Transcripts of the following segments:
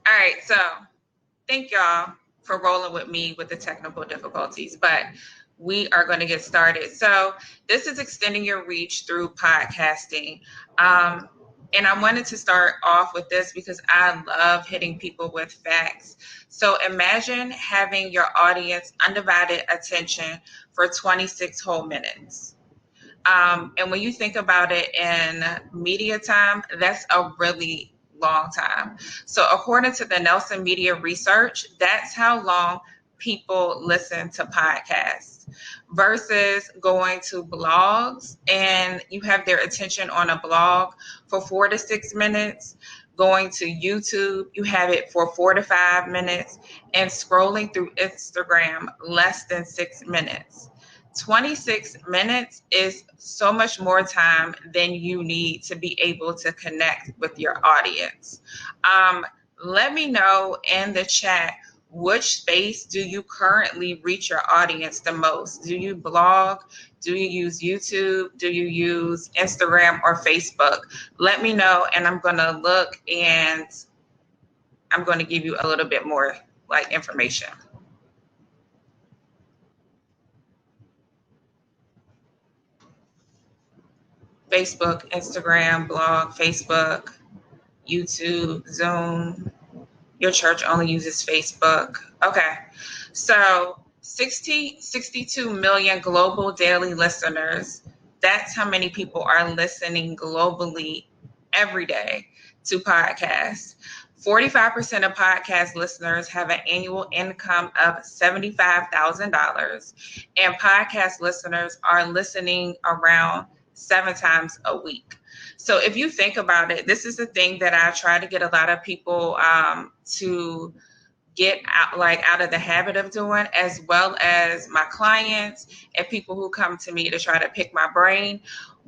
All right, so thank y'all for rolling with me with the technical difficulties, but we are going to get started. So this is extending your reach through podcasting. And I wanted to start off with this because I love hitting people with facts. So imagine having your audience undivided attention for 26 whole minutes. And when you think about it in media time, that's a really long time. So according to the Nelson Media Research, that's how long people listen to podcasts versus going to blogs and you have their attention on a blog for 4 to 6 minutes. Going to YouTube, you have it for 4 to 5 minutes, and scrolling through Instagram, less than 6 minutes. 26 minutes is so much more time than you need to be able to connect with your audience. Let me know in the chat, which space do you currently reach your audience the most? Do you blog? Do you use YouTube? Do you use Instagram or Facebook? Let me know, and I'm going to look and I'm going to give you a little bit more like information. Facebook, Instagram, blog, Facebook, YouTube, Zoom. Your church only uses Facebook. Okay. So 62 million global daily listeners. That's how many people are listening globally every day to podcasts. 45% of podcast listeners have an annual income of $75,000, and podcast listeners are listening around 7 times a week. So if you think about it, this is the thing that I try to get a lot of people to get out of the habit of doing, as well as my clients and people who come to me to try to pick my brain.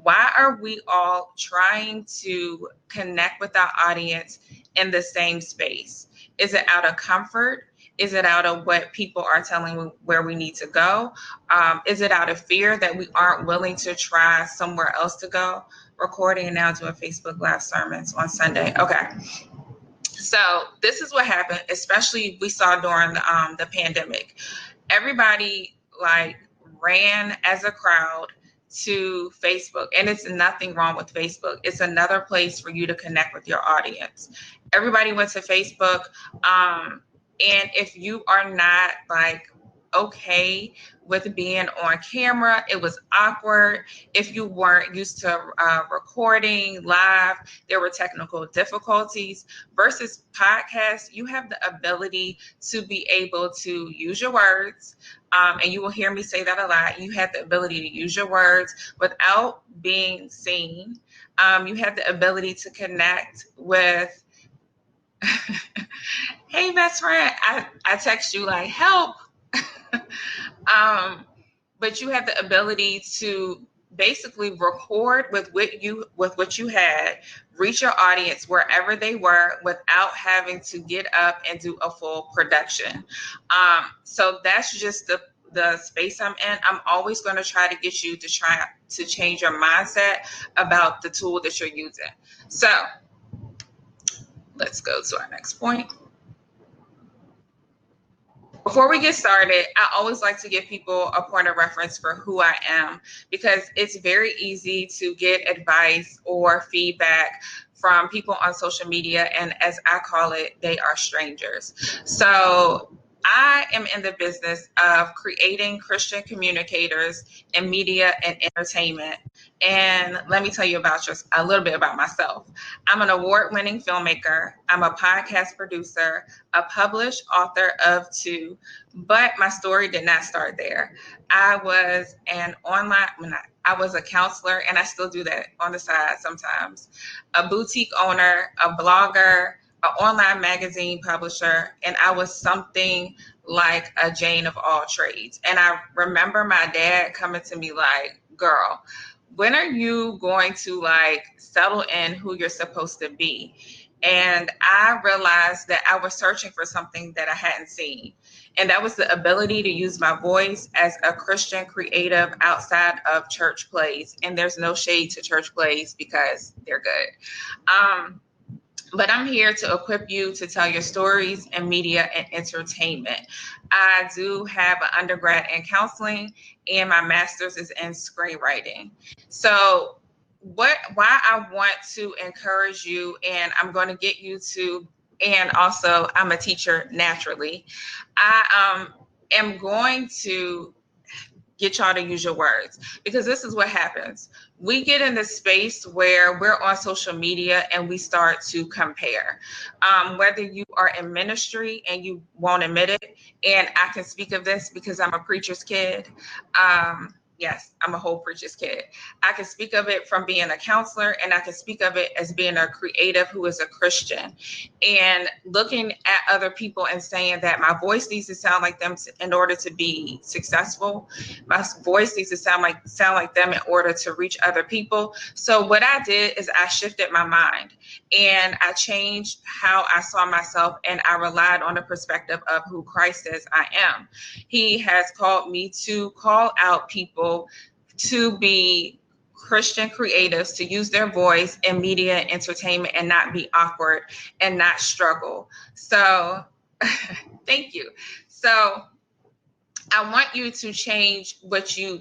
Why are we all trying to connect with our audience in the same space? Is it out of comfort? Is it out of what people are telling me where we need to go? Is it out of fear that we aren't willing to try somewhere else to go? Recording and now doing Facebook Live sermons on Sunday. Okay. So this is what happened, especially we saw during the pandemic. Everybody like ran as a crowd to Facebook, and it's nothing wrong with Facebook. It's another place for you to connect with your audience. Everybody went to Facebook. And if you are not like okay with being on camera, it was awkward. If you weren't used to recording live, there were technical difficulties. Versus podcasts, you have the ability to be able to use your words. And you will hear me say that a lot. You have the ability to use your words without being seen. You have the ability to connect with hey, best friend, I text you like help. But you have the ability to basically record with what you had, reach your audience wherever they were without having to get up and do a full production. So that's just the space I'm in. I'm always going to try to get you to try to change your mindset about the tool that you're using. So let's go to our next point. Before we get started, I always like to give people a point of reference for who I am, because it's very easy to get advice or feedback from people on social media, and as I call it, they are strangers. So I am in the business of creating Christian communicators in media and entertainment. And let me tell you about just a little bit about myself. I'm an award-winning filmmaker. I'm a podcast producer, a published author of 2, but my story did not start there. I was I was a counselor, and I still do that on the side sometimes, a boutique owner, a blogger, an online magazine publisher, and I was something like a Jane of all trades. And I remember my dad coming to me like, girl, when are you going to like settle in who you're supposed to be? And I realized that I was searching for something that I hadn't seen. And that was the ability to use my voice as a Christian creative outside of church plays. And there's no shade to church plays because they're good. But I'm here to equip you to tell your stories in media and entertainment. I do have an undergrad in counseling, and my master's is in screenwriting. So why I want to encourage you, and I'm going to get you to, and also I'm a teacher naturally. I am going to get y'all to use your words, because this is what happens. We get in this space where we're on social media and we start to compare, whether you are in ministry and you won't admit it. And I can speak of this because I'm a preacher's kid. Yes, I'm a whole preacher's kid. I can speak of it from being a counselor, and I can speak of it as being a creative who is a Christian, and looking at other people and saying that my voice needs to sound like them in order to be successful. My voice needs to sound like them in order to reach other people. So what I did is I shifted my mind, and I changed how I saw myself, and I relied on the perspective of who Christ says I am. He has called me to call out people to be Christian creatives, to use their voice in media and entertainment and not be awkward and not struggle. So thank you. So I want you to change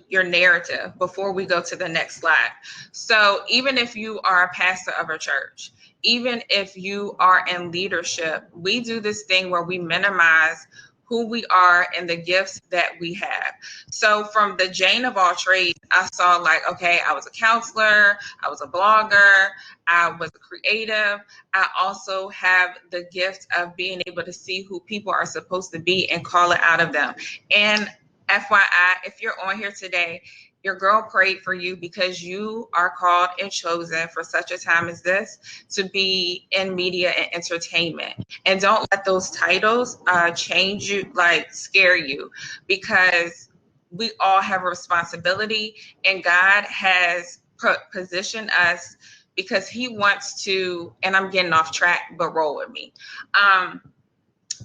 your narrative before we go to the next slide. So even if you are a pastor of a church, even if you are in leadership, we do this thing where we minimize who we are and the gifts that we have. So from the Jane of all trades, I saw like, okay, I was a counselor, I was a blogger, I was a creative. I also have the gift of being able to see who people are supposed to be and call it out of them. And FYI, if you're on here today, your girl prayed for you because you are called and chosen for such a time as this to be in media and entertainment. And don't let those titles change you, like scare you, because we all have a responsibility, and God has positioned us because He wants to, and I'm getting off track, but roll with me.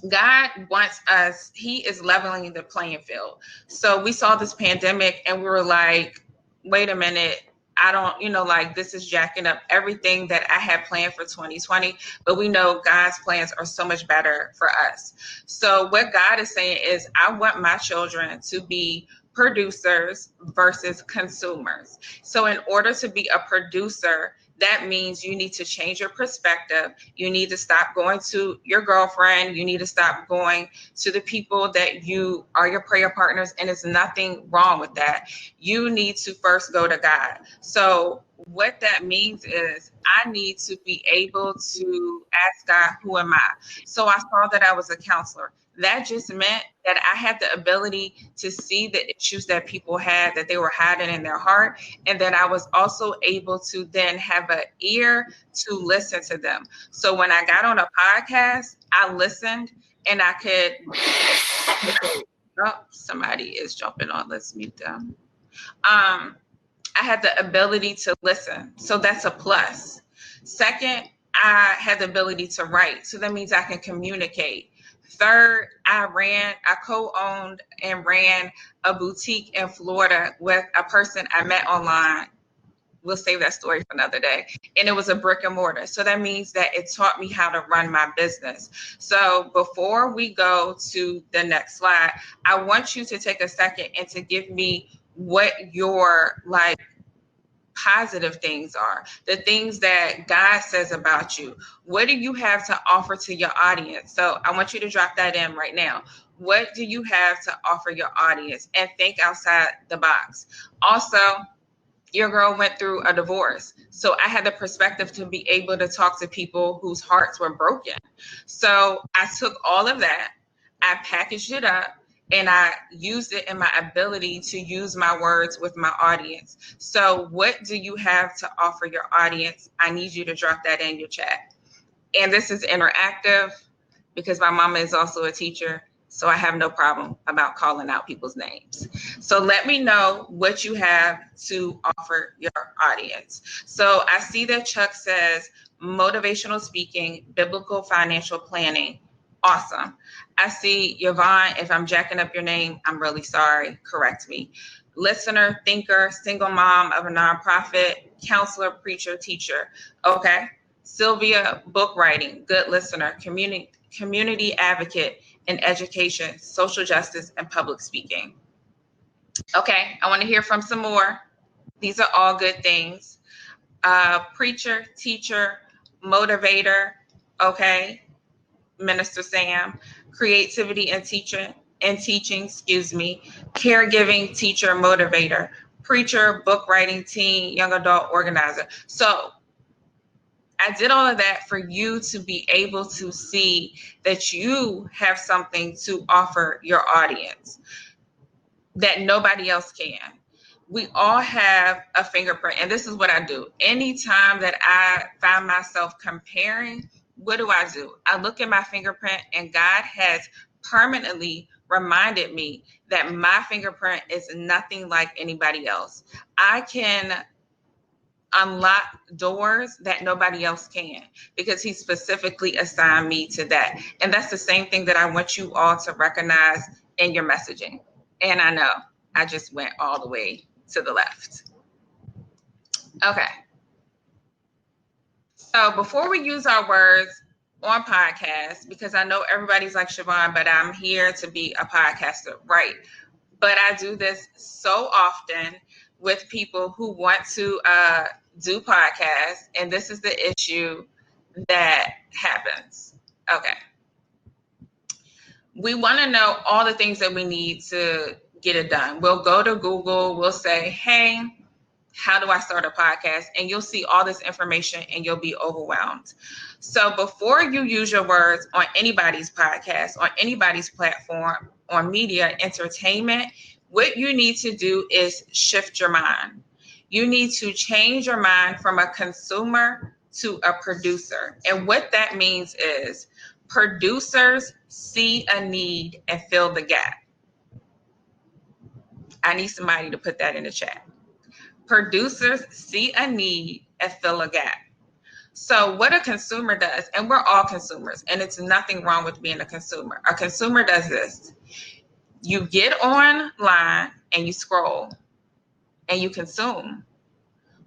God wants us, He is leveling the playing field. So we saw this pandemic and we were like, wait a minute, I don't, like this is jacking up everything that I had planned for 2020. But we know God's plans are so much better for us. So what God is saying is, I want my children to be producers versus consumers. So in order to be a producer, that means you need to change your perspective. You need to stop going to your girlfriend. You need to stop going to the people that you are your prayer partners. And there's nothing wrong with that. You need to first go to God. So what that means is I need to be able to ask God, who am I? So I saw that I was a counselor. That just meant that I had the ability to see the issues that people had, that they were hiding in their heart. And then I was also able to then have an ear to listen to them. So when I got on a podcast, I listened, and I could, oh, somebody is jumping on. Let's mute them. I had the ability to listen. So that's a plus. Second, I had the ability to write. So that means I can communicate. Third, I co-owned and ran a boutique in Florida with a person I met online. We'll save that story for another day. And it was a brick and mortar. So that means that it taught me how to run my business. So before we go to the next slide, I want you to take a second and to give me what your positive things are, the things that God says about you. What do you have to offer to your audience? So I want you to drop that in right now. What do you have to offer your audience? And think outside the box. Also, your girl went through a divorce. So I had the perspective to be able to talk to people whose hearts were broken. So I took all of that, I packaged it up, and I used it in my ability to use my words with my audience. So what do you have to offer your audience? I need you to drop that in your chat. And this is interactive because my mama is also a teacher. So I have no problem about calling out people's names. So let me know what you have to offer your audience. So I see that Chuck says motivational speaking, biblical financial planning. Awesome. I see Yvonne, if I'm jacking up your name, I'm really sorry. Correct me. Listener, thinker, single mom of a nonprofit, counselor, preacher, teacher. Okay. Sylvia, book writing, good listener, community advocate in education, social justice, and public speaking. Okay, I want to hear from some more. These are all good things. Preacher, teacher, motivator, okay, Minister Sam, creativity and teaching, caregiving, teacher, motivator, preacher, book writing, teen, young adult organizer. So I did all of that for you to be able to see that you have something to offer your audience that nobody else can. We all have a fingerprint, and this is what I do. Anytime that I find myself comparing, what do? I look at my fingerprint, and God has permanently reminded me that my fingerprint is nothing like anybody else. I can unlock doors that nobody else can because he specifically assigned me to that. And that's the same thing that I want you all to recognize in your messaging. And I know I just went all the way to the left. Okay. So before we use our words on podcasts, because I know everybody's like, Shivawn, but I'm here to be a podcaster, right? But I do this so often with people who want to do podcasts, and this is the issue that happens. Okay. We want to know all the things that we need to get it done. We'll go to Google, we'll say, hey, how do I start a podcast? And you'll see all this information and you'll be overwhelmed. So before you use your words on anybody's podcast, on anybody's platform, on media, entertainment, what you need to do is shift your mind. You need to change your mind from a consumer to a producer. And what that means is producers see a need and fill the gap. I need somebody to put that in the chat. Producers see a need and fill a gap. So what a consumer does, and we're all consumers, and it's nothing wrong with being a consumer. A consumer does this. You get online and you scroll and you consume,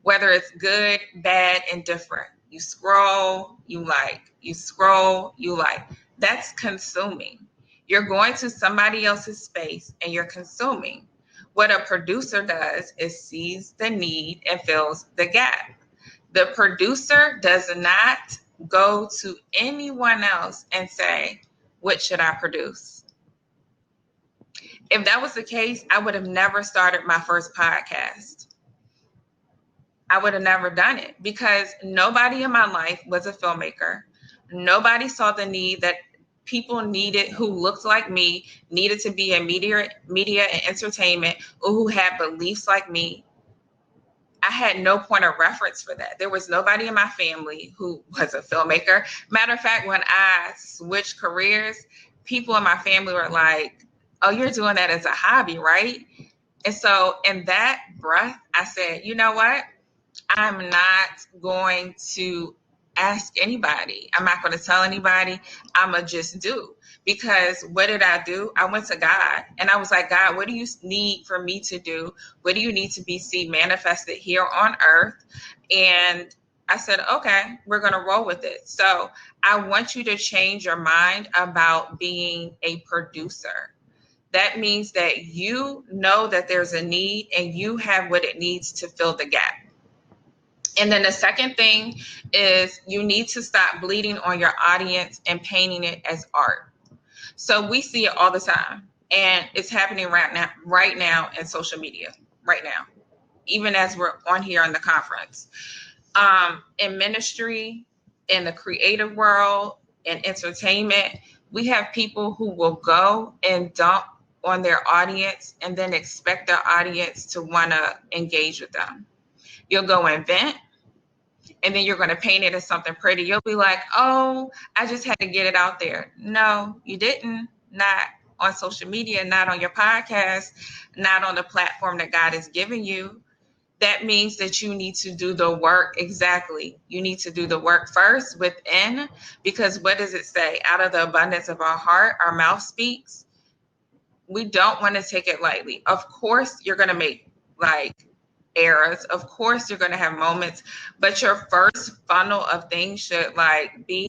whether it's good, bad, indifferent. You scroll, you like. You scroll, you like. That's consuming. You're going to somebody else's space and you're consuming. What a producer does is sees the need and fills the gap. The producer does not go to anyone else and say, what should I produce? If that was the case, I would have never started my first podcast. I would have never done it because nobody in my life was a filmmaker. Nobody saw the need that people needed who looked like me, needed to be in media and entertainment, or who had beliefs like me. I had no point of reference for that. There was nobody in my family who was a filmmaker. Matter of fact, when I switched careers, people in my family were like, oh, you're doing that as a hobby, right? And so in that breath, I said, you know what? I'm not going to ask anybody. I'm not going to tell anybody. I'm going to just do. Because what did I do? I went to God and I was like, God, what do you need for me to do? What do you need to be seen manifested here on earth? And I said, okay, we're going to roll with it. So I want you to change your mind about being a producer. That means that you know that there's a need and you have what it needs to fill the gap. And then the second thing is you need to stop bleeding on your audience and painting it as art. So we see it all the time, and it's happening right now in social media, right now, even as we're on here in the conference. In ministry, in the creative world, in entertainment, we have people who will go and dump on their audience and then expect their audience to want to engage with them. You'll go and vent, and then you're going to paint it as something pretty. You'll be like, oh, I just had to get it out there. No, you didn't. Not on social media, not on your podcast, not on the platform that God has given you. That means that you need to do the work. Exactly. You need to do the work first within, because what does it say? Out of the abundance of our heart, our mouth speaks. We don't want to take it lightly. Of course, you're going to make like eras. Of course, you're going to have moments, but your first funnel of things should like be,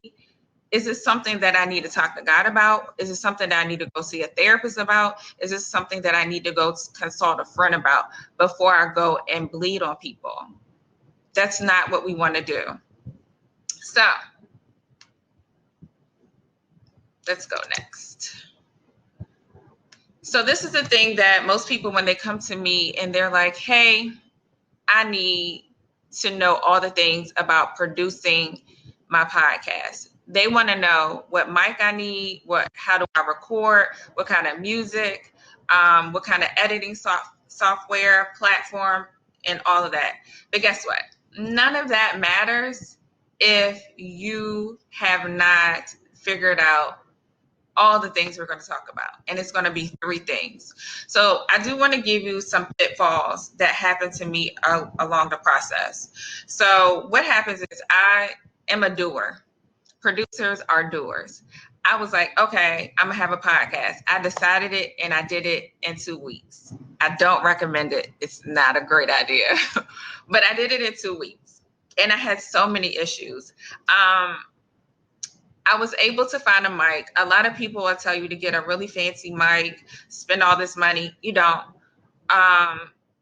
is this something that I need to talk to God about? Is it something that I need to go see a therapist about? Is this something that I need to go consult a friend about before I go and bleed on people? That's not what we want to do. So let's go next. So this is the thing that most people, when they come to me and they're like, hey, I need to know all the things about producing my podcast. They want to know what mic I need, how do I record, what kind of music, what kind of editing software, platform, and all of that. But guess what? None of that matters if you have not figured out all the things we're going to talk about. And it's going to be 3 things. So I do want to give you some pitfalls that happened to me along the process. So what happens is I am a doer. Producers are doers. I was like, okay, I'm going to have a podcast. I decided it and I did it in 2 weeks. I don't recommend it. It's not a great idea, but I did it in 2 weeks and I had so many issues. I was able to find a mic. A lot of people will tell you to get a really fancy mic, spend all this money. You don't.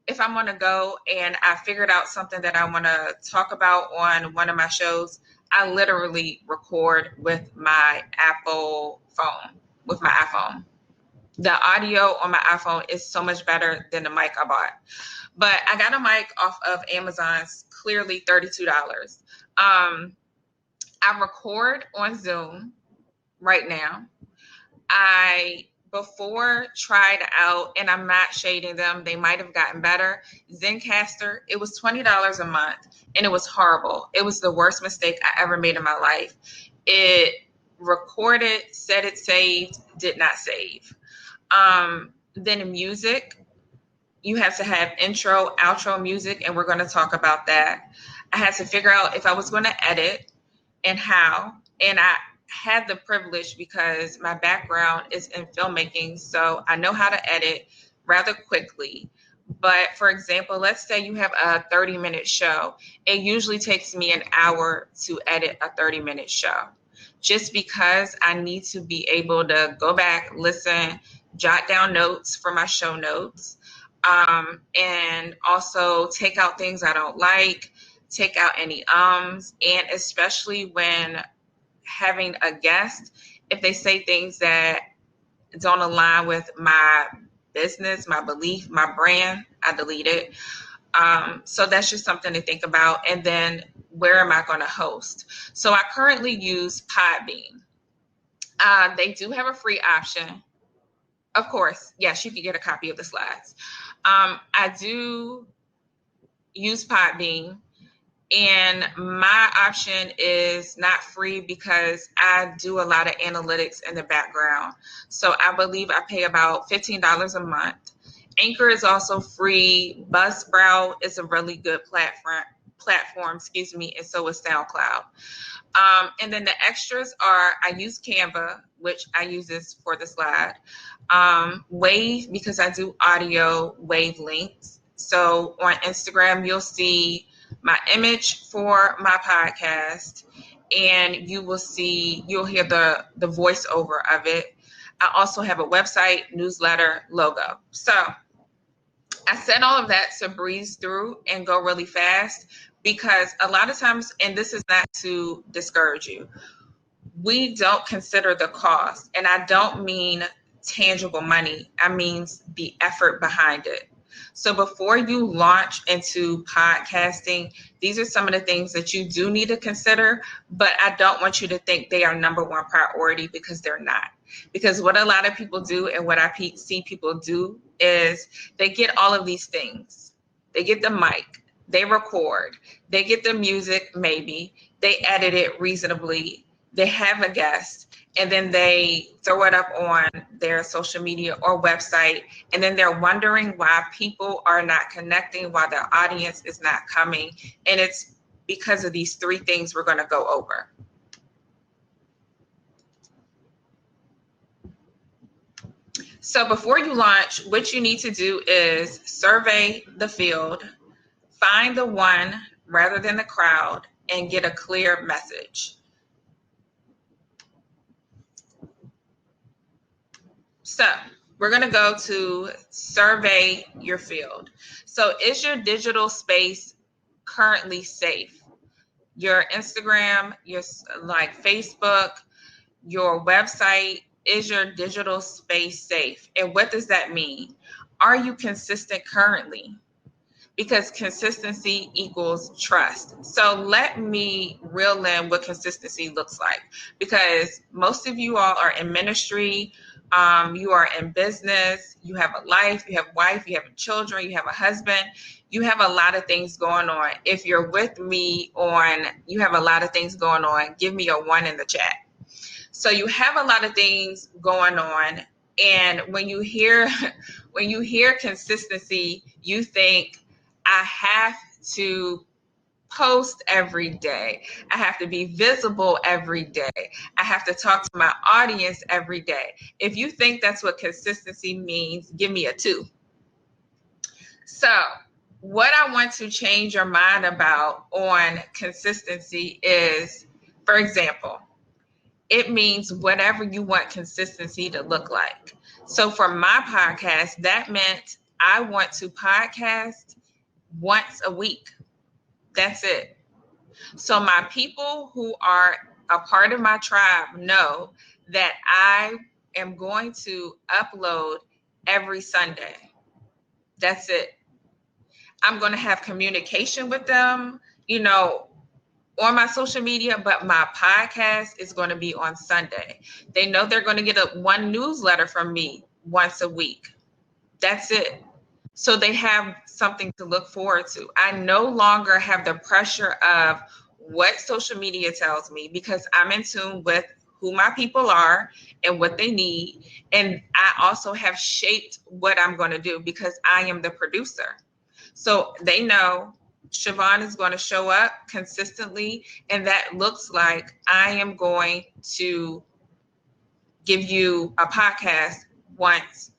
If I'm going to go and I figured out something that I want to talk about on one of my shows, I literally record with my Apple phone, with my iPhone. The audio on my iPhone is so much better than the mic I bought. But I got a mic off of Amazon's clearly $32. I record on Zoom right now. I before tried out, and I'm not shading them, they might have gotten better. Zencastr, it was $20 a month, and it was horrible. It was the worst mistake I ever made in my life. It recorded, said it saved, did not save. Then music, you have to have intro, outro music, and we're going to talk about that. I had to figure out if I was going to edit and how, and I had the privilege because my background is in filmmaking, so I know how to edit rather quickly. But for example, let's say you have a 30-minute show. It usually takes me an hour to edit a 30-minute show, just because I need to be able to go back, listen, jot down notes for my show notes, and also take out things I don't like, take out any and especially when having a guest, if they say things that don't align with my business, my belief, my brand, I delete it. So that's just something to think about. And then where am I going to host? So I currently use Podbean. They do have a free option. Of course, yes, you can get a copy of the slides. I do use Podbean. And my option is not free because I do a lot of analytics in the background. So I believe I pay about $15 a month. Anchor is also free. Buzzsprout is a really good platform, and so is SoundCloud. And then the extras are, I use Canva, which I use this for the slide. Wave, because I do audio wavelengths. So on Instagram, you'll see my image for my podcast, and you'll hear the voiceover of it. I also have a website, newsletter, logo. So I said all of that to breeze through and go really fast, because a lot of times, and this is not to discourage you, we don't consider the cost. And I don't mean tangible money. I mean the effort behind it. So before you launch into podcasting, these are some of the things that you do need to consider, but I don't want you to think they are number one priority, because they're not. Because what a lot of people do, and what I see people do, is they get all of these things. They get the mic, they record, they get the music, maybe, they edit it reasonably, they have a guest, and then they throw it up on their social media or website, and then they're wondering why people are not connecting, why their audience is not coming. And it's because of these 3 things we're going to go over. So before you launch, what you need to do is survey the field, Find the one rather than the crowd and get a clear message. So we're going to go to survey your field. So is your digital space currently safe? Your Instagram, your like Facebook, your website, is your digital space safe? And what does that mean? Are you consistent currently? Because consistency equals trust. So let me reel in what consistency looks like, because most of you all are in ministry, you are in business, you have a life, you have wife, you have children, you have a husband, you have a lot of things going on. If you're with me on you have a lot of things going on, give me a 1 in the chat. So you have a lot of things going on, and when you hear consistency, you think, I have to post every day. I have to be visible every day. I have to talk to my audience every day. If you think that's what consistency means, give me a 2. So what I want to change your mind about on consistency is, for example, it means whatever you want consistency to look like. So for my podcast, that meant I want to podcast once a week. That's it. So my people who are a part of my tribe know that I am going to upload every Sunday. That's it. I'm going to have communication with them, on my social media, but my podcast is going to be on Sunday. They know they're going to get one newsletter from me once a week. That's it. So they have something to look forward to. I no longer have the pressure of what social media tells me, because I'm in tune with who my people are and what they need. And I also have shaped what I'm going to do because I am the producer. So they know Shivawn is going to show up consistently, and that looks like I am going to give you a podcast once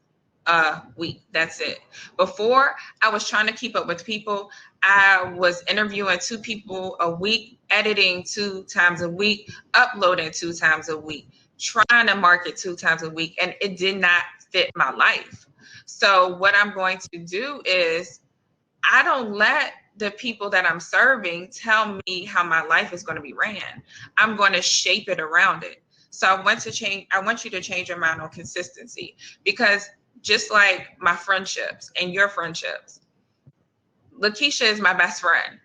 a week. That's it. Before, I was trying to keep up with people. I was interviewing 2 people a week, editing 2 times a week, uploading 2 times a week, trying to market 2 times a week, and it did not fit my life. So what I'm going to do is, I don't let the people that I'm serving tell me how my life is going to be ran. I'm going to shape it around it. So I want you to change your mind on consistency, because just like my friendships and your friendships, LaKesha is my best friend.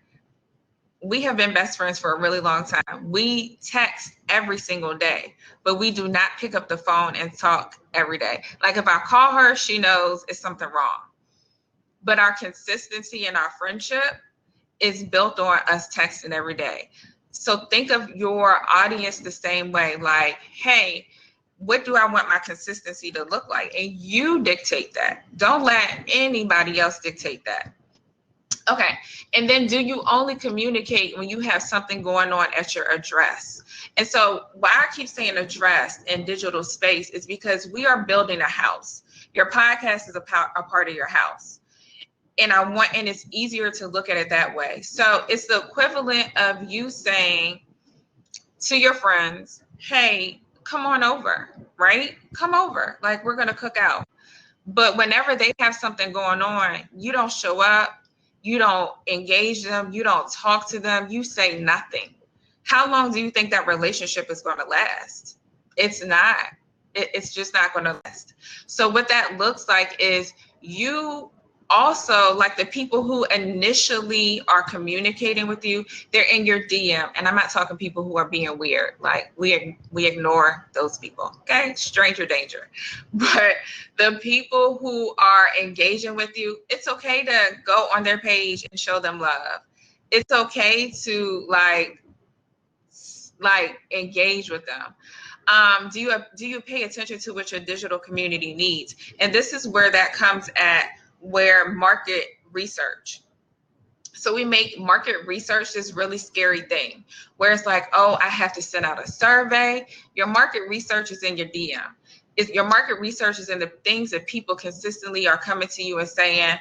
We have been best friends for a really long time. We text every single day, but we do not pick up the phone and talk every day. Like if I call her, she knows it's something wrong. But our consistency in our friendship is built on us texting every day. So think of your audience the same way. Like, hey, what do I want my consistency to look like? And you dictate that. Don't let anybody else dictate that. Okay. And then do you only communicate when you have something going on at your address? And so why I keep saying address in digital space is because we are building a house. Your podcast is a part of your house. And it's easier to look at it that way. So it's the equivalent of you saying to your friends, hey, come on over, right? Come over, like we're going to cook out. But whenever they have something going on, you don't show up, you don't engage them, you don't talk to them, you say nothing. How long do you think that relationship is going to last? It's not. It's just not going to last. So what that looks like is you also, like the people who initially are communicating with you, they're in your DM. And I'm not talking people who are being weird. Like we ignore those people. Okay. Stranger danger. But the people who are engaging with you, it's okay to go on their page and show them love. It's okay to like engage with them. Do you pay attention to what your digital community needs? And this is where that comes at, where market research. So we make market research this really scary thing where it's like, oh, I have to send out a survey. Your market research is in your DM. Your market research is in the things that people consistently are coming to you and saying,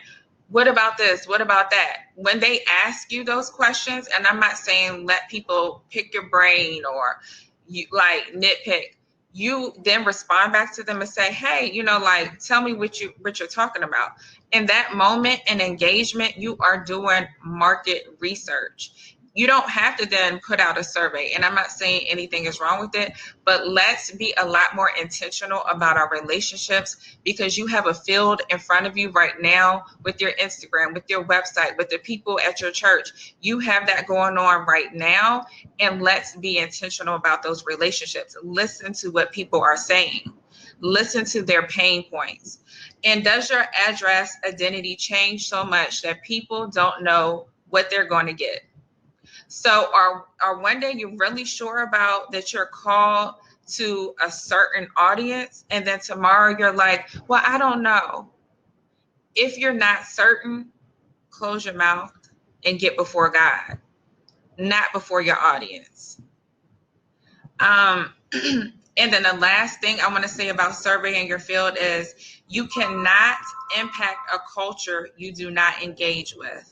What about this? What about that? When they ask you those questions, and I'm not saying let people pick your brain or you like nitpick, you then respond back to them and say, hey, like, tell me what you're talking about. In that moment and engagement, you are doing market research. You don't have to then put out a survey. And I'm not saying anything is wrong with it, but let's be a lot more intentional about our relationships, because you have a field in front of you right now with your Instagram, with your website, with the people at your church. You have that going on right now. And let's be intentional about those relationships. Listen to what people are saying. Listen to their pain points. And does your address identity change so much that people don't know what they're going to get? So are one day you're really sure about that you're called to a certain audience, and then tomorrow you're like, well, I don't know. If you're not certain, close your mouth and get before God, not before your audience. And then the last thing I want to say about surveying your field is you cannot impact a culture you do not engage with.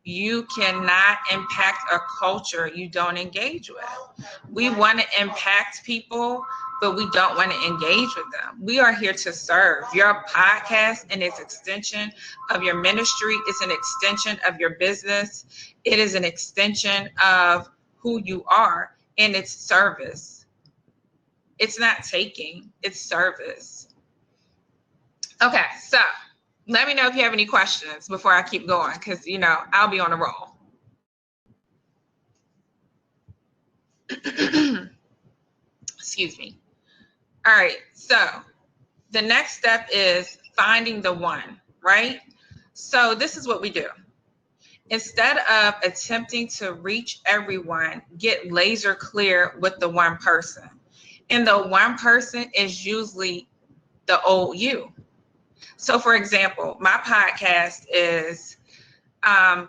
You cannot impact a culture you don't engage with. We want to impact people, but we don't want to engage with them. We are here to serve. Your podcast and its extension of your ministry. It's an extension of your business. It is an extension of who you are, and it's service. It's not taking, it's service. Okay, so let me know if you have any questions before I keep going, because, I'll be on a roll. Excuse me. All right, so the next step is finding the one, right? So this is what we do. Instead of attempting to reach everyone, get laser clear with the one person. And the one person is usually the old you. So for example, my podcast is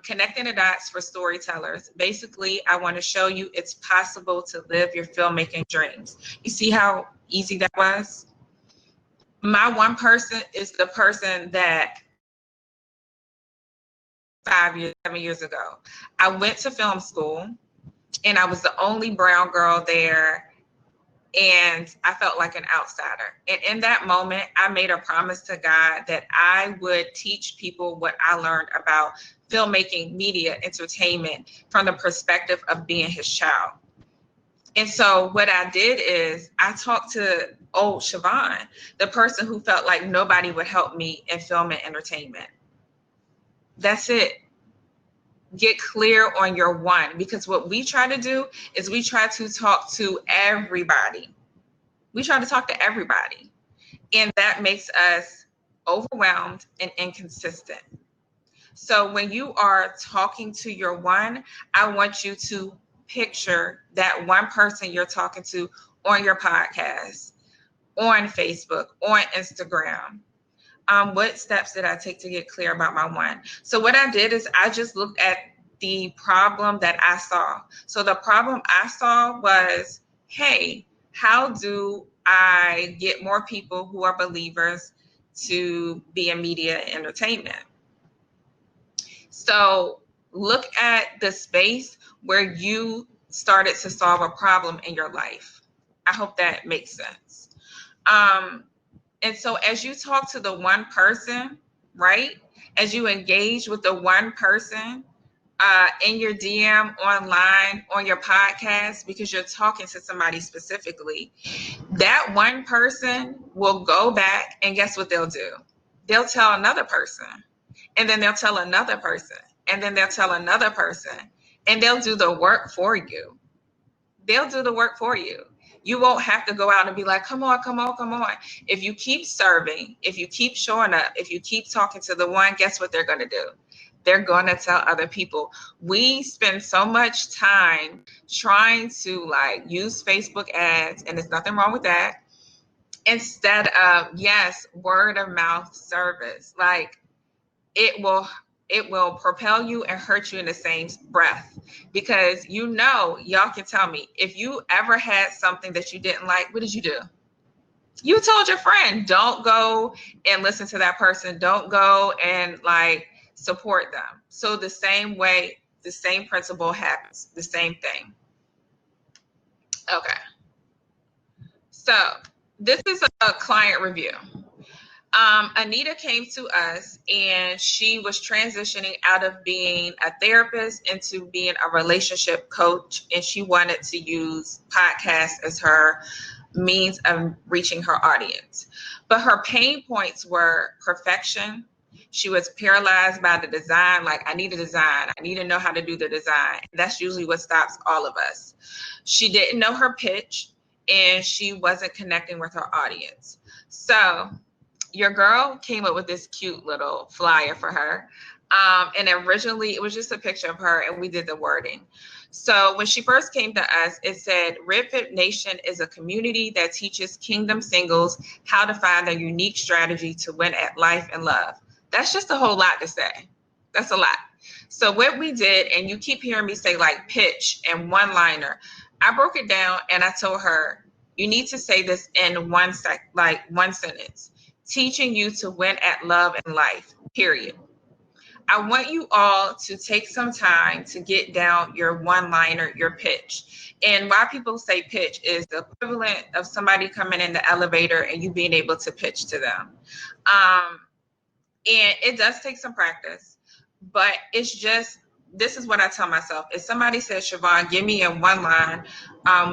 Connecting the Dots for Storytellers. Basically, I want to show you it's possible to live your filmmaking dreams. You see how easy that was? My one person is the person that 7 years ago, I went to film school and I was the only brown girl there. And I felt like an outsider. And in that moment, I made a promise to God that I would teach people what I learned about filmmaking, media, entertainment from the perspective of being his child. And so what I did is I talked to old Shivawn, the person who felt like nobody would help me in film and entertainment. That's it. Get clear on your one, because what we try to do is we try to talk to everybody. We try to talk to everybody, and that makes us overwhelmed and inconsistent. So when you are talking to your one, I want you to picture that one person you're talking to on your podcast, on Facebook, on Instagram. What steps did I take to get clear about my one? So what I did is I just looked at the problem that I saw. So the problem I saw was, hey, how do I get more people who are believers to be in media and entertainment? So look at the space where you started to solve a problem in your life. I hope that makes sense. And so as you talk to the one person, right, as you engage with the one person in your DM, online, on your podcast, because you're talking to somebody specifically, that one person will go back and guess what they'll do? They'll tell another person, and then they'll tell another person, and then they'll tell another person, and they'll do the work for you. They'll do the work for you. You won't have to go out and be like, come on, come on, come on. If you keep serving, if you keep showing up, if you keep talking to the one, guess what they're going to do? They're going to tell other people. We spend so much time trying to use Facebook ads, and there's nothing wrong with that, instead of, yes, word of mouth service. It will propel you and hurt you in the same breath, because y'all can tell me, if you ever had something that you didn't like, what did you do? You told your friend, don't go and listen to that person. Don't go and like support them. So the same way, the same principle happens, the same thing. Okay. So this is a client review. Anita came to us and she was transitioning out of being a therapist into being a relationship coach. And she wanted to use podcasts as her means of reaching her audience. But her pain points were perfection. She was paralyzed by the design. Like, I need a design. I need to know how to do the design. That's usually what stops all of us. She didn't know her pitch and she wasn't connecting with her audience. So your girl came up with this cute little flyer for her. And originally it was just a picture of her and we did the wording. So when she first came to us, it said, Red Pip Nation is a community that teaches kingdom singles how to find their unique strategy to win at life and love. That's just a whole lot to say. That's a lot. So what we did, and you keep hearing me say like pitch and one-liner, I broke it down and I told her, you need to say this in one sentence. Teaching you to win at love and life, period. I want you all to take some time to get down your one-liner, your pitch. And why people say pitch is the equivalent of somebody coming in the elevator and you being able to pitch to them. And it does take some practice, but it's just, this is what I tell myself. If somebody says, Shivawn, give me in one line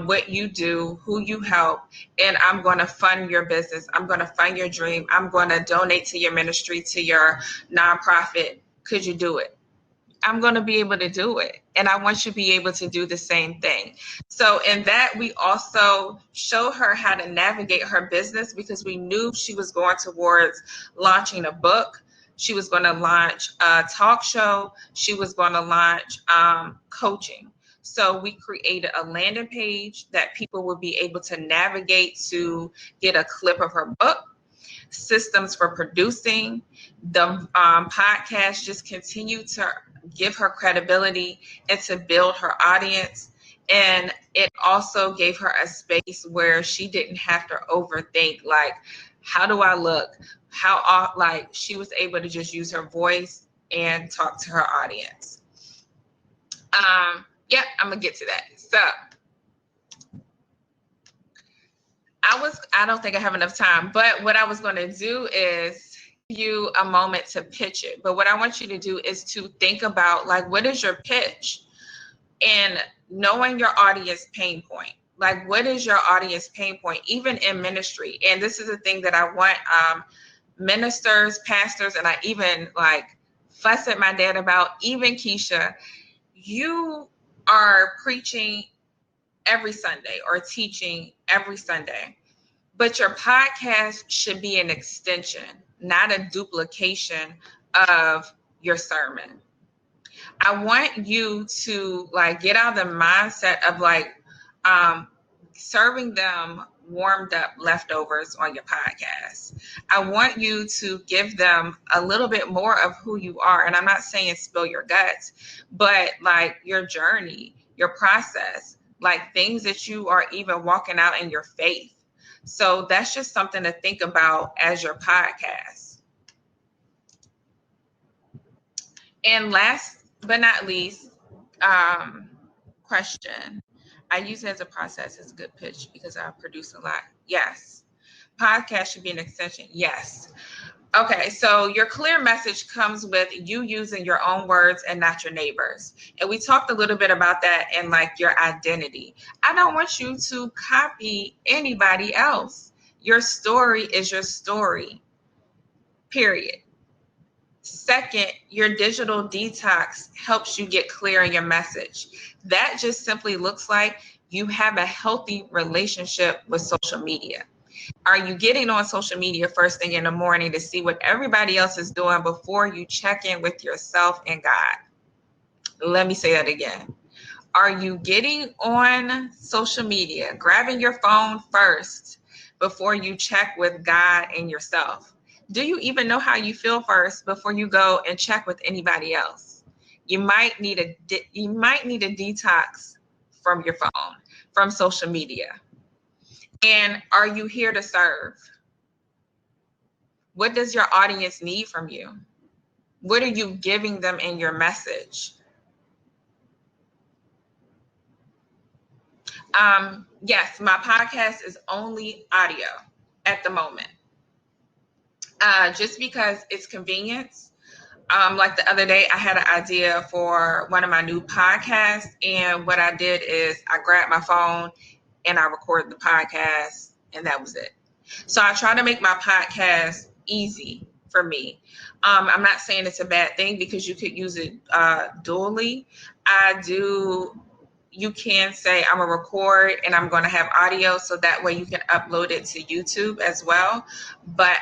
what you do, who you help, and I'm going to fund your business. I'm going to fund your dream. I'm going to donate to your ministry, to your nonprofit. Could you do it? I'm going to be able to do it. And I want you to be able to do the same thing. So in that, we also show her how to navigate her business because we knew she was going towards launching a book. She was going to launch a talk show. She was going to launch coaching. So we created a landing page that people would be able to navigate to get a clip of her book, systems for producing. The podcast just continued to give her credibility and to build her audience. And it also gave her a space where she didn't have to overthink, like, how do I look? Like, she was able to just use her voice and talk to her audience. Yeah, I'm gonna get to that. So I don't think I have enough time, but what I was going to do is give you a moment to pitch it. But what I want you to do is to think about, like, what is your pitch? And knowing your audience pain point. Like, what is your audience pain point, even in ministry? And this is a thing that I want ministers, pastors, and I even like fuss at my dad about, even Keisha, you are preaching every Sunday or teaching every Sunday. But your podcast should be an extension, not a duplication of your sermon. I want you to like get out of the mindset of like serving them warmed up leftovers on your podcast. I want you to give them a little bit more of who you are. And I'm not saying spill your guts, but like your journey, your process, like things that you are even walking out in your faith. So that's just something to think about as your podcast. And last but not least, question. I use it as a process as a good pitch because I produce a lot. Yes. Podcast should be an extension. Yes. Okay, so your clear message comes with you using your own words and not your neighbors. And we talked a little bit about that in like your identity. I don't want you to copy anybody else. Your story is your story, period. Second, your digital detox helps you get clear in your message. That just simply looks like you have a healthy relationship with social media. Are you getting on social media first thing in the morning to see what everybody else is doing before you check in with yourself and God? Let me say that again. Are you getting on social media, grabbing your phone first before you check with God and yourself? Do you even know how you feel first before you go and check with anybody else? You might need a detox from your phone, from social media. And are you here to serve? What does your audience need from you? What are you giving them in your message? Yes, my podcast is only audio at the moment. Just because it's convenience. Like the other day, I had an idea for one of my new podcasts, and what I did is I grabbed my phone and I recorded the podcast, and that was it. So I try to make my podcast easy for me. I'm not saying it's a bad thing because you could use it dually. You can say I'm gonna record and I'm gonna have audio so that way you can upload it to YouTube as well. But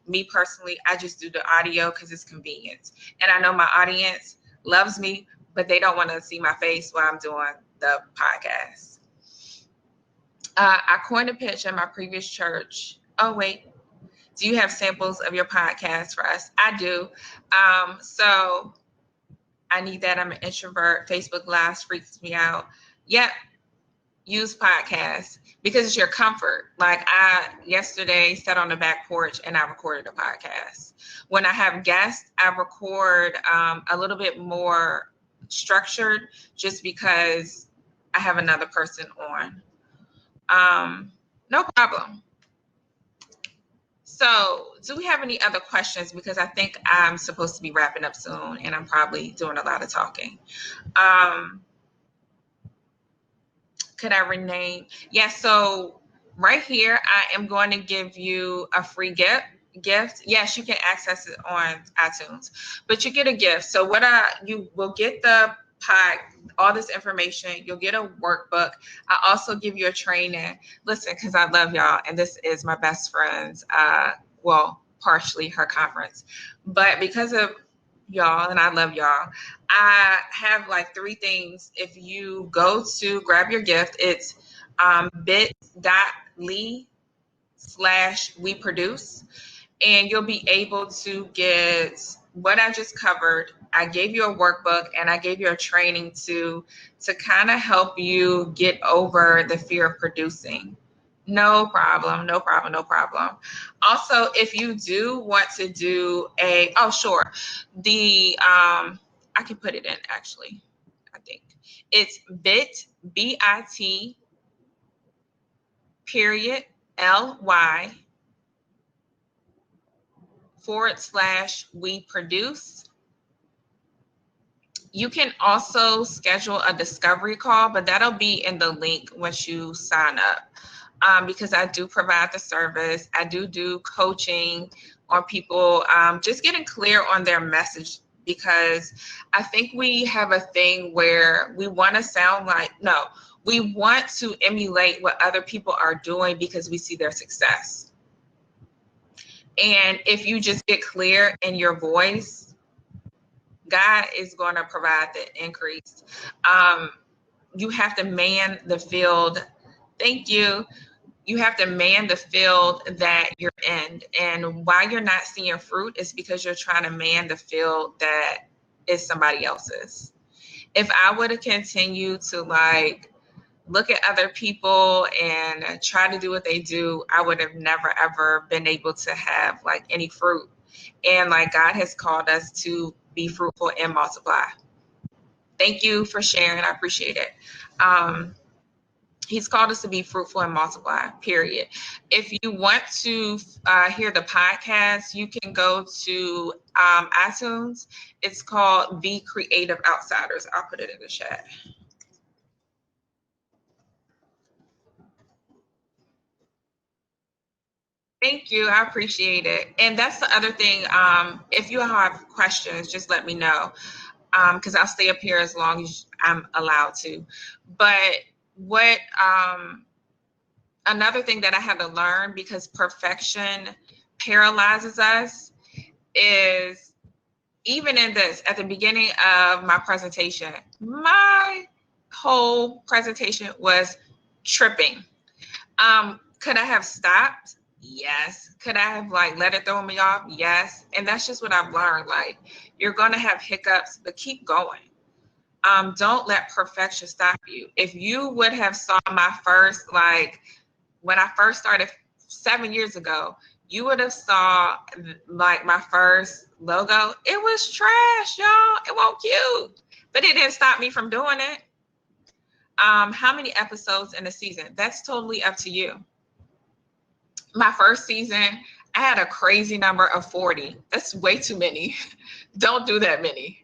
me personally, I just do the audio because it's convenient. And I know my audience loves me, but they don't want to see my face while I'm doing the podcast. I coined a pitch at my previous church. Oh, wait. Do you have samples of your podcast for us? I do. So I need that. I'm an introvert. Facebook Live freaks me out. Yep. Use podcasts because it's your comfort. Like I yesterday sat on the back porch and I recorded a podcast. When I have guests, I record a little bit more structured just because I have another person on. No problem. So, do we have any other questions? Because I think I'm supposed to be wrapping up soon and I'm probably doing a lot of talking. Could I rename? Yeah, so right here, I am going to give you a free gift. Yes, you can access it on iTunes, but you get a gift. So you will get the pod, all this information. You'll get a workbook. I also give you a training. Listen, because I love y'all, and this is my best friend's. Well, partially her conference, but because of y'all, and I love y'all, I have like 3 things. If you go to grab your gift, it's bit.ly/we produce, and you'll be able to get what I just covered. I gave you a workbook and I gave you a training to kind of help you get over the fear of producing. No problem, no problem, no problem. Also, if you do want to do sure, I can put it in actually. I think it's bit.ly /we produce. You can also schedule a discovery call, but that'll be in the link once you sign up. Because I do provide the service. I do coaching on people, just getting clear on their message, because I think we have a thing where we want to we want to emulate what other people are doing because we see their success. And if you just get clear in your voice, God is going to provide the increase. You have to man the field. Thank you. You have to man the field that you're in. And why you're not seeing fruit is because you're trying to man the field that is somebody else's. If I would have continued to look at other people and try to do what they do, I would have never, ever been able to have any fruit. And God has called us to be fruitful and multiply. Thank you for sharing. I appreciate it. He's called us to be fruitful and multiply, period. If you want to hear the podcast, you can go to iTunes. It's called The Creative Outsiders. I'll put it in the chat. Thank you. I appreciate it. And that's the other thing. If you have questions, just let me know, because I'll stay up here as long as I'm allowed to. But another thing that I had to learn, because perfection paralyzes us, is even in this, at the beginning of my presentation, my whole presentation was tripping. Could I have stopped? Yes. Could I have let it throw me off? Yes. And that's just what I've learned. You're going to have hiccups, but keep going. Don't let perfection stop you. If you would have saw my first when I first started 7 years ago, you would have saw like my first logo. It was trash, y'all. It wasn't cute, but it didn't stop me from doing it. How many episodes in a season? That's totally up to you. My first season, I had a crazy number of 40. That's way too many. Don't do that many.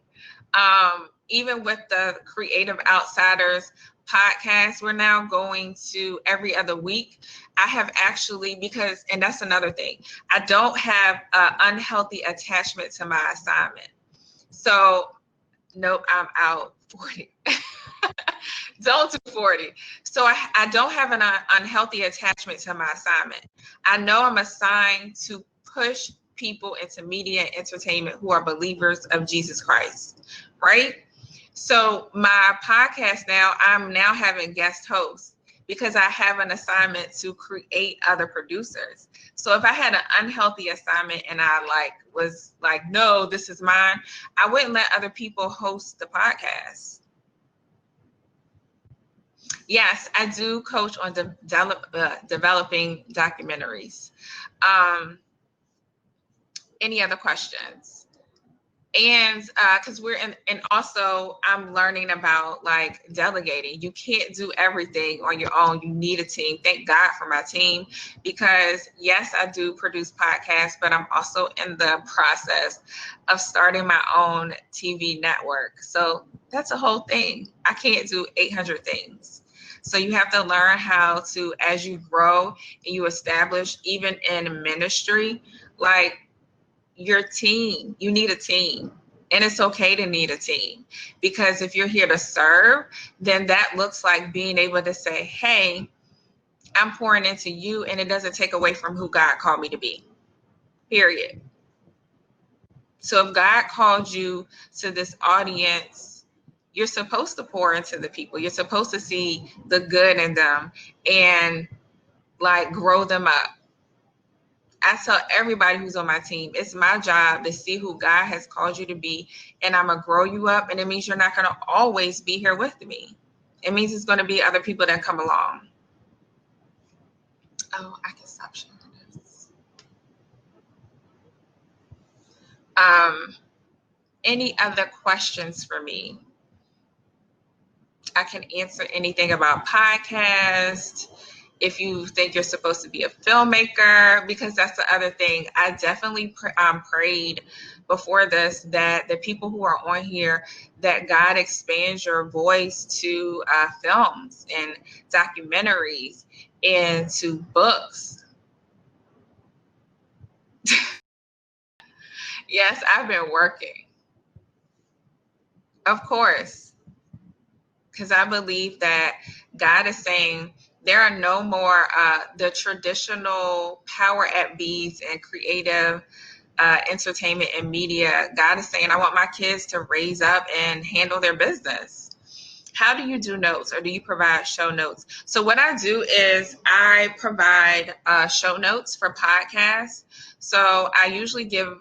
Even with the Creative Outsiders podcast, we're now going to every other week. I have actually, because, and that's another thing, I don't have an unhealthy attachment to my assignment. So, nope, I'm out 40. Don't do 40. So I don't have an unhealthy attachment to my assignment. I know I'm assigned to push people into media and entertainment who are believers of Jesus Christ, right? So my podcast now, I'm now having guest hosts because I have an assignment to create other producers. So if I had an unhealthy assignment and I was like, no, this is mine, I wouldn't let other people host the podcast. Yes, I do coach on developing documentaries. Any other questions? And because we're in, and also I'm learning about like delegating. You can't do everything on your own. You need a team. Thank God for my team, because yes, I do produce podcasts, but I'm also in the process of starting my own TV network. So that's a whole thing. I can't do 800 things. So you have to learn how to, as you grow and you establish, even in ministry, like your team, you need a team. And it's okay to need a team, because if you're here to serve, then that looks like being able to say, hey, I'm pouring into you, and it doesn't take away from who God called me to be, period. So if God called you to this audience, you're supposed to pour into the people. You're supposed to see the good in them and like grow them up. I tell everybody who's on my team, it's my job to see who God has called you to be, and I'm going to grow you up. And it means you're not going to always be here with me. It means it's going to be other people that come along. Oh, I can stop sharing this. Any other questions for me? I can answer anything about podcast. If you think you're supposed to be a filmmaker, because that's the other thing. I definitely prayed before this that the people who are on here, that God expands your voice to films and documentaries and to books. Yes, I've been working. Of course, because I believe that God is saying, there are no more the traditional power at B's and creative entertainment and media. God is saying, I want my kids to raise up and handle their business. How do you do notes, or do you provide show notes? So what I do is I provide show notes for podcasts. So I usually give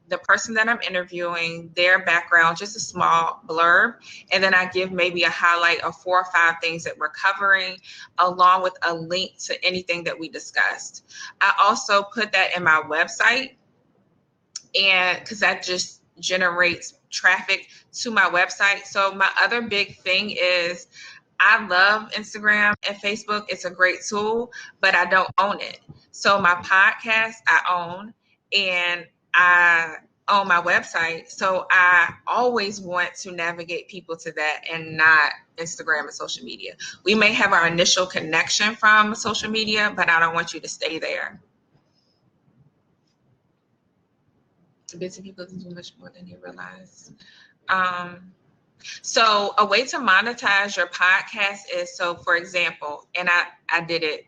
the person that I'm interviewing their background, just a small blurb, and then I give maybe a highlight of 4 or 5 things that we're covering, along with a link to anything that we discussed. I also put that in my website, and because that just generates traffic to my website. So my other big thing is, I love Instagram and Facebook. It's a great tool, but I don't own it. So my podcast I own, and I own my website. So I always want to navigate people to that and not Instagram and social media. We may have our initial connection from social media, but I don't want you to stay there. Busy people can do much more than you realize. So a way to monetize your podcast is, so for example, and I did it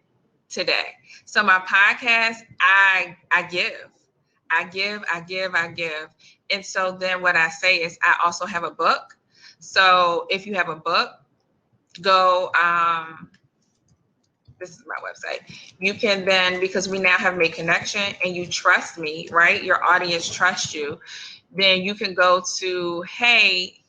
today. So my podcast, I give. And so then what I say is, I also have a book. So if you have a book, go, this is my website. You can then, because we now have made connection and you trust me, right? Your audience trusts you. Then you can go to, hey,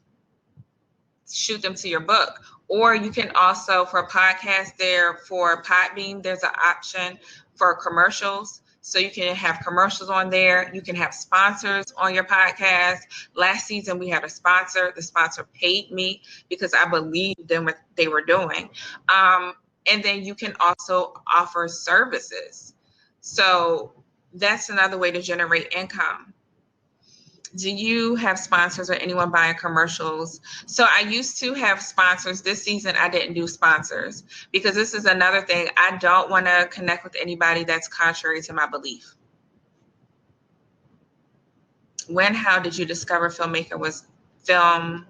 shoot them to your book. Or you can also, for podcasts there, for Podbean, there's an option for commercials. So you can have commercials on there. You can have sponsors on your podcast. Last season, we had a sponsor. The sponsor paid me because I believed in what they were doing. And then you can also offer services. So that's another way to generate income. Do you have sponsors or anyone buying commercials? So I used to have sponsors. This season, I didn't do sponsors because this is another thing. I don't want to connect with anybody that's contrary to my belief. How did you discover filmmaking was film?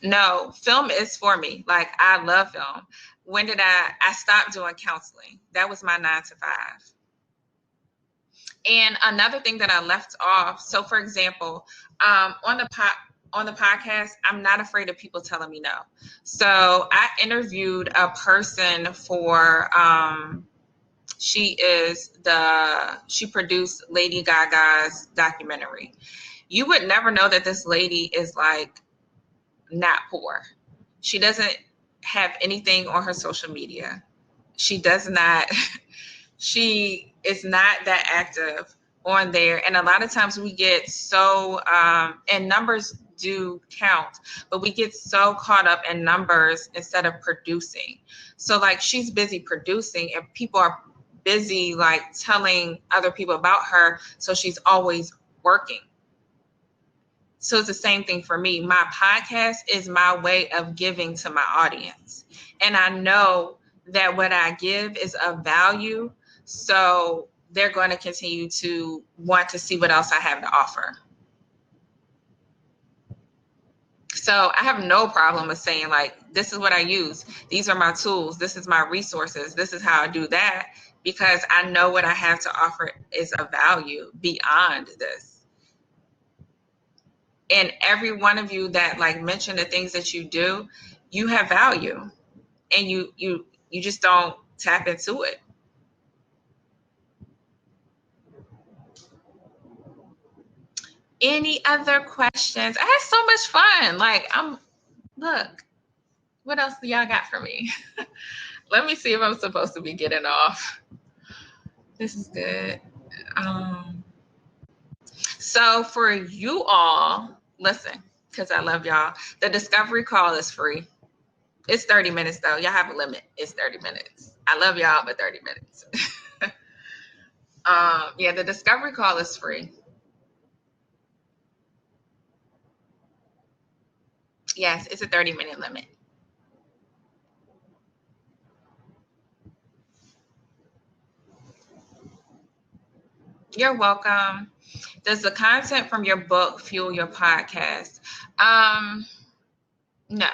No, film is for me. Like, I love film. When did I stopped doing counseling? That was my 9 to 5. And another thing that I left off, so for example, on the podcast, I'm not afraid of people telling me no. So I interviewed a person for, she produced Lady Gaga's documentary. You would never know that this lady is like not poor. She doesn't have anything on her social media. She does not. She is not that active on there. And a lot of times we get so, and numbers do count, but we get so caught up in numbers instead of producing. So like she's busy producing and people are busy like telling other people about her. So she's always working. So it's the same thing for me. My podcast is my way of giving to my audience. And I know that what I give is of value. So they're going to continue to want to see what else I have to offer. So I have no problem with saying like, this is what I use. These are my tools. This is my resources. This is how I do that, because I know what I have to offer is of value beyond this. And every one of you that like mentioned the things that you do, you have value, and you just don't tap into it. Any other questions? I had so much fun. Like, look, what else do y'all got for me? Let me see if I'm supposed to be getting off. This is good. So for you all, listen, because I love y'all. The discovery call is free. It's 30 minutes though. Y'all have a limit. It's 30 minutes. I love y'all, but 30 minutes. Yeah, the discovery call is free. Yes, it's a 30-minute limit. You're welcome. Does the content from your book fuel your podcast? No.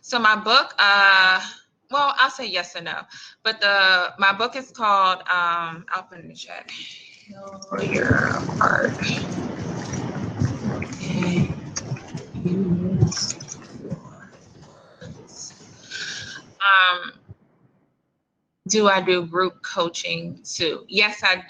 So my book, well, I'll say yes or no. But my book is called, I'll put it in the chat. Heal your heart. Do I do group coaching too? Yes, I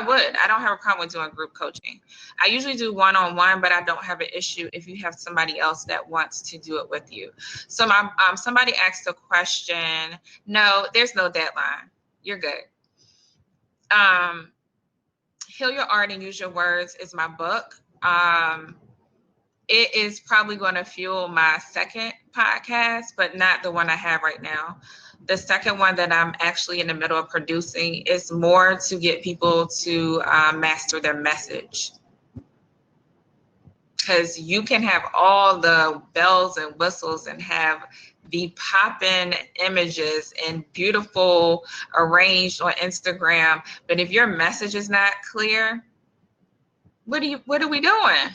would. I don't have a problem with doing group coaching. I usually do one-on-one, but I don't have an issue if you have somebody else that wants to do it with you. So somebody asked a question. No, there's no deadline. You're good. Heal Your Art and Use Your Words is my book. It is probably going to fuel my second podcast, but not the one I have right now. The second one that I'm actually in the middle of producing is more to get people to master their message. Because you can have all the bells and whistles and have the popping images and beautiful arranged on Instagram, but if your message is not clear, what are we doing?